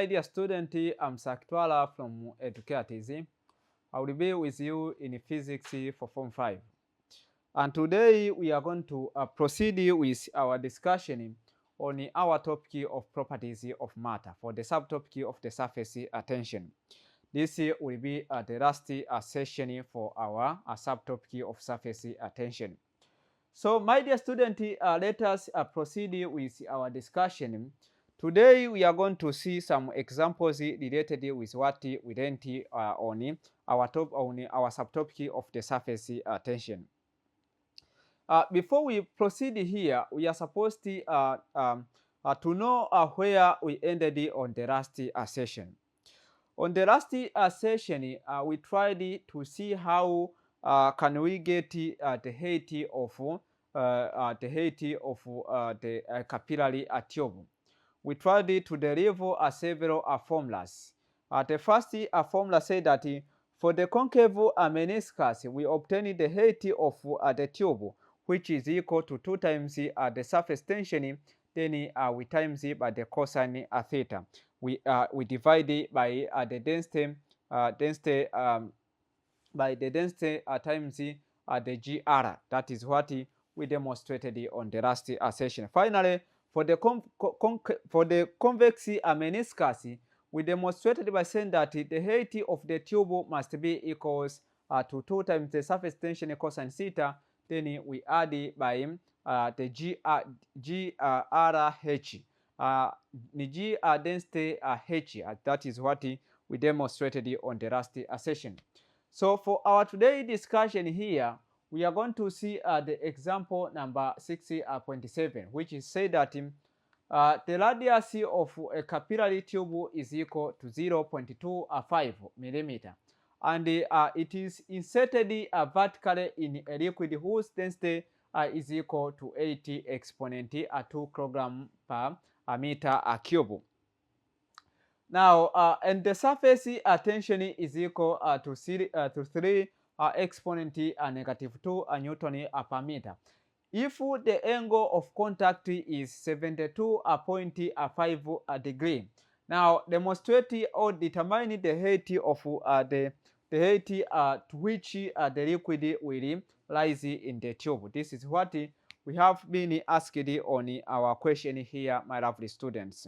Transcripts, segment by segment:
my dear student, I'm Saktwala from PROERTIES. I will be with you in physics for Form 5. And today we are going to proceed with our discussion on our topic of properties of matter for the subtopic of the surface tension. This will be the last session for our subtopic of surface tension. So my dear student, let us proceed with our discussion. Today we are going to see some examples related with what we learned on our subtopic of the surface tension. Before we proceed here, we are supposed to know where we ended on the last session. On the last session, we tried to see how can we get the height of the capillary tube. We tried to derive several formulas. The first formula said that for the concave meniscus, we obtain the height of the tube, which is equal to 2 times the surface tension, then we times it by the cosine theta. We divide it by the density times the GR. That is what we demonstrated on the last session. Finally, for the convex meniscus, we demonstrated by saying that the height of the tube must be equals to 2 times the surface tension cosine theta. Then we add it by the GRH. The G density H. That is what we demonstrated on the last session. So for our today's discussion here, we are going to see the example number 6.7, which is say that the radius of a capillary tube is equal to 0.25 millimeter, and it is inserted vertically in a liquid whose density is equal to 80 exponent 2 kilogram per meter cube. Now, and the surface tension is equal to 3 exponent negative 2 Newton per meter. If the angle of contact is 72.5 degree, now demonstrate or determine the height of the height to which the liquid will rise in the tube. This is what we have been asked on our question here, my lovely students.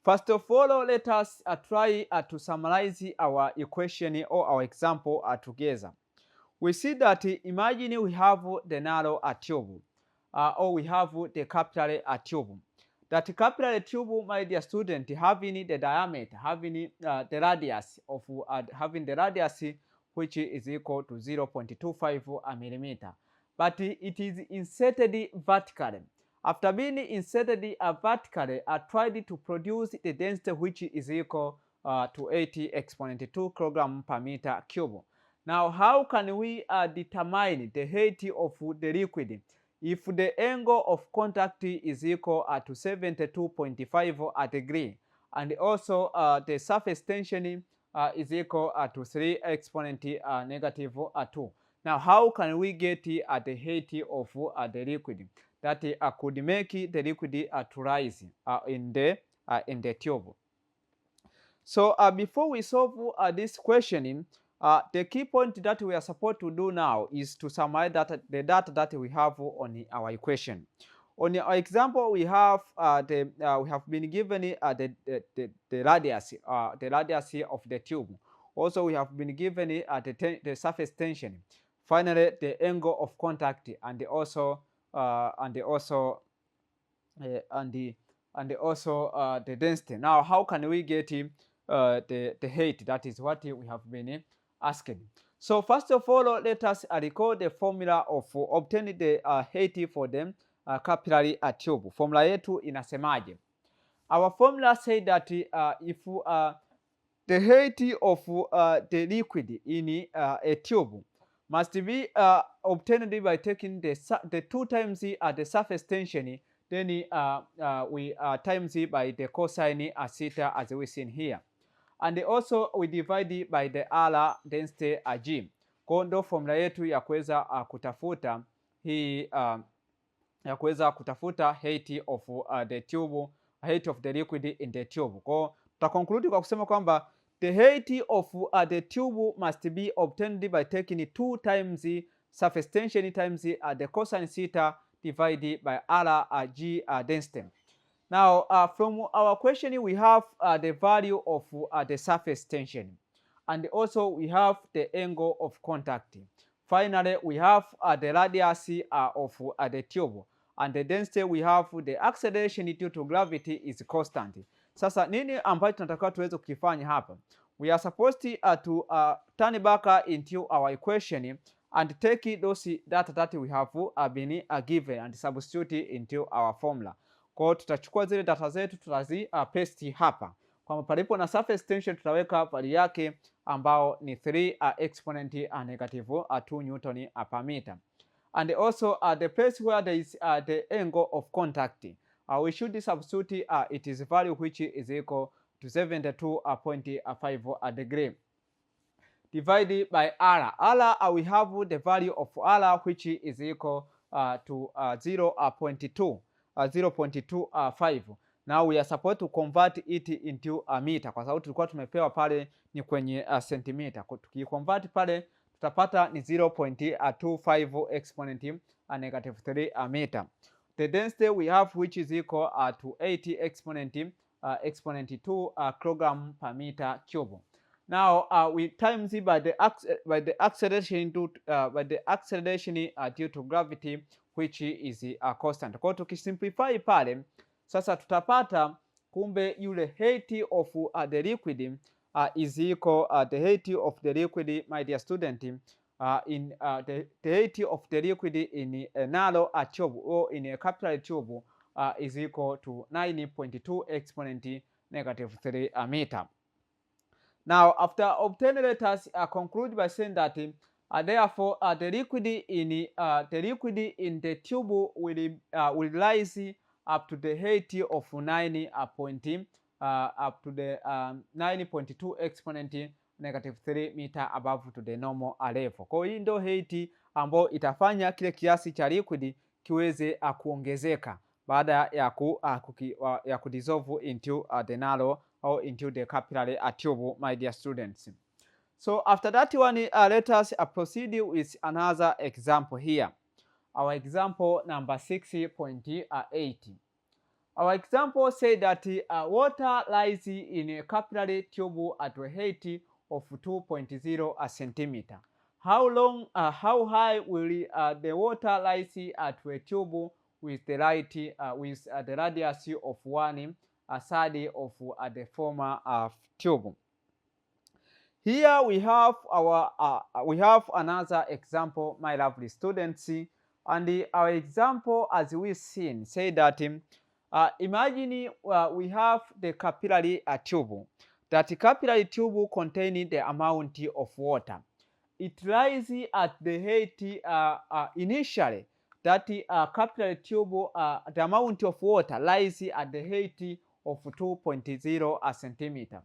First of all, let us try to summarize our equation or our example together. We see that imagine we have the narrow tube or we have the capillary tube. That capillary tube, my dear student, having the diameter, having the radius of having the radius which is equal to 0.25 millimeter, but it is inserted vertically. After being inserted vertically, I tried to produce the density which is equal to 80 exponent 2 kilogram per meter cube. Now, how can we determine the height of the liquid if the angle of contact is equal to 72.5 degree, and also the surface tension is equal to 3 exponent negative 2? Now, how can we get the height of the liquid that could make the liquid to rise in the tube? So before we solve this questioning, the key point that we are supposed to do now is to summarize the data that we have on our equation. On our example, we have we have been given the radius of the tube. Also, we have been given the surface tension. Finally, the angle of contact, and also the density. Now, how can we get the height? That is what we have been asking. So first of all, let us recall the formula of obtaining the height for the capillary tube. Formula yetu inasemaje? Our formula said that if the height of the liquid in a tube must be obtained by taking the 2 times the surface tension, then we times it by the cosine theta as we seen here. And also we divide it by the R density G. Kwa ndo formula yetu ya kuweza kutafuta hii ya kuweza kutafuta height of the tube height of the liquid in the tube. Kwa tutaconclude kwa kusema kwamba the height of the tube must be obtained by taking 2 times surface tension times the cosine theta divided by r g density. Now, from our question, we have the value of the surface tension, and also we have the angle of contact. Finally, we have the radius of the tube, and the density we have the acceleration due to gravity is constant. Sasa nini ambacho tunataka tuweze kukifanya hapa? We are supposed to turn back into our equation and take those data that we have been given and substitute into our formula. Kwa hiyo tutachukua zile data zetu tutazi paste hapa. Kwa palipo na surface tension tutaweka value yake ambao ni 3 exponent negative 2 Newton per meter. And also the place where there is the angle of contact, we should substitute it is value which is equal to 72.5 degree divided by r. R we have the value of r which is equal to 0.25. Now we are supposed to convert it into a meter kwa sababu tulikuwa tumepewa pale ni kwenye centimeter. Tukiconvert pale tutapata ni 0.25 exponent negative 3 meter. The density we have which is equal to 80 exponent 2 kilogram per meter cube. Now we times it by the acceleration due to gravity which is constant. Kwa tukisimplify pale sasa tutapata kumbe yule height of the liquid is equal the height of the liquid, my dear student, in the height of the liquid in a narrow tube or in a capillary tube is equal to 9.2 exponent negative 3 meter. Now, after obtaining, let us conclude by saying that therefore the liquid in the tube will rise up to the height of 9.2 exponent negative 3 meter above to the normal level. Kwa hiyo ndio height ambayo itafanya kile kiasi cha liquid kiweze kuongezeka baada ya kudissolve into the narrow or into the capillary tube, my dear students. So after that one, let us proceed with another example here. Our example number 6.8. Our example say that water lies in a capillary tube at a height of 2.0 centimeter. How high will the water rise at a tube with the radius of 1 side of the former tube? Here we have another example, my lovely students, and our example, as we seen, say that imagine we have the capillary tube. That capillary tube containing the amount of water. It rises at the height initially. That capillary tube, the amount of water rises at the height of 2.0 centimeter.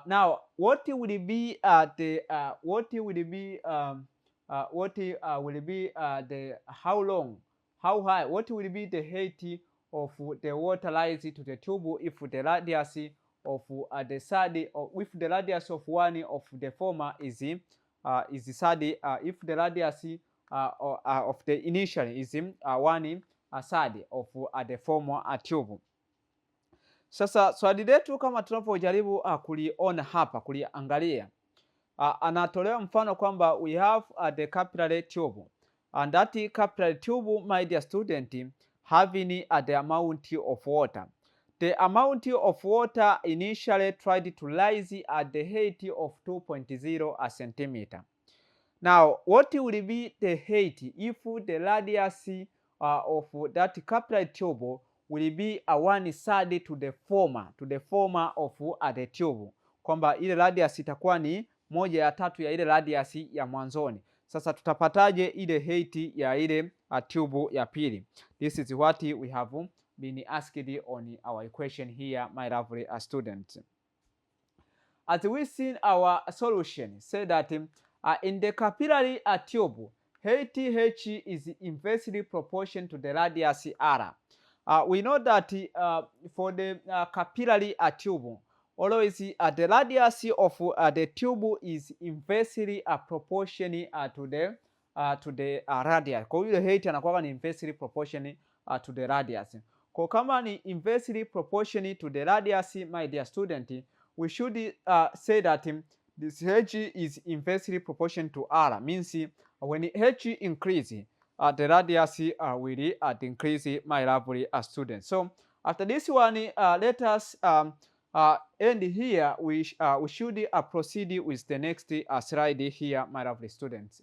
Now, what will be how long, how high? What will be the height of the water rise to the tube if the radius of the side, or if the radius of one of the former is side, if the radius of the initial is 1 side of the former tube. Sasa swali letu kama tunapojaribu kuliona hapa, kuliangalia, anatolewa mfano kwamba we have the capillary tube, and that capillary tube, my dear student, having the amount of water. The amount of water initially tried to rise at the height of 2.0 centimeter. Now, what will be the height if the radius of that capillary tube will be a 1 side to the former of the tube, kwamba ile radius itakuwa ni 1/3 ya ile radius ya mwanzoni. Sasa tutapataje ile height ya ile tube ya pili? This is what we have been asked on our equation here, my lovely students. As we see our solution, say that in the capillary tube, height h is inversely proportional to the radius r. We know that for the capillary tube, always the radius of the tube is inversely proportional to the radius. Kwa hiyo height anakuwa ni inversely proportional to the radius. Kwa kama ni inversely proportional to the radius, my dear student, we should say that this h is inversely proportional to r. Means when h increase, the radius will increase, my lovely students. So after this one, let us end here. We should proceed with the next slide here, my lovely students.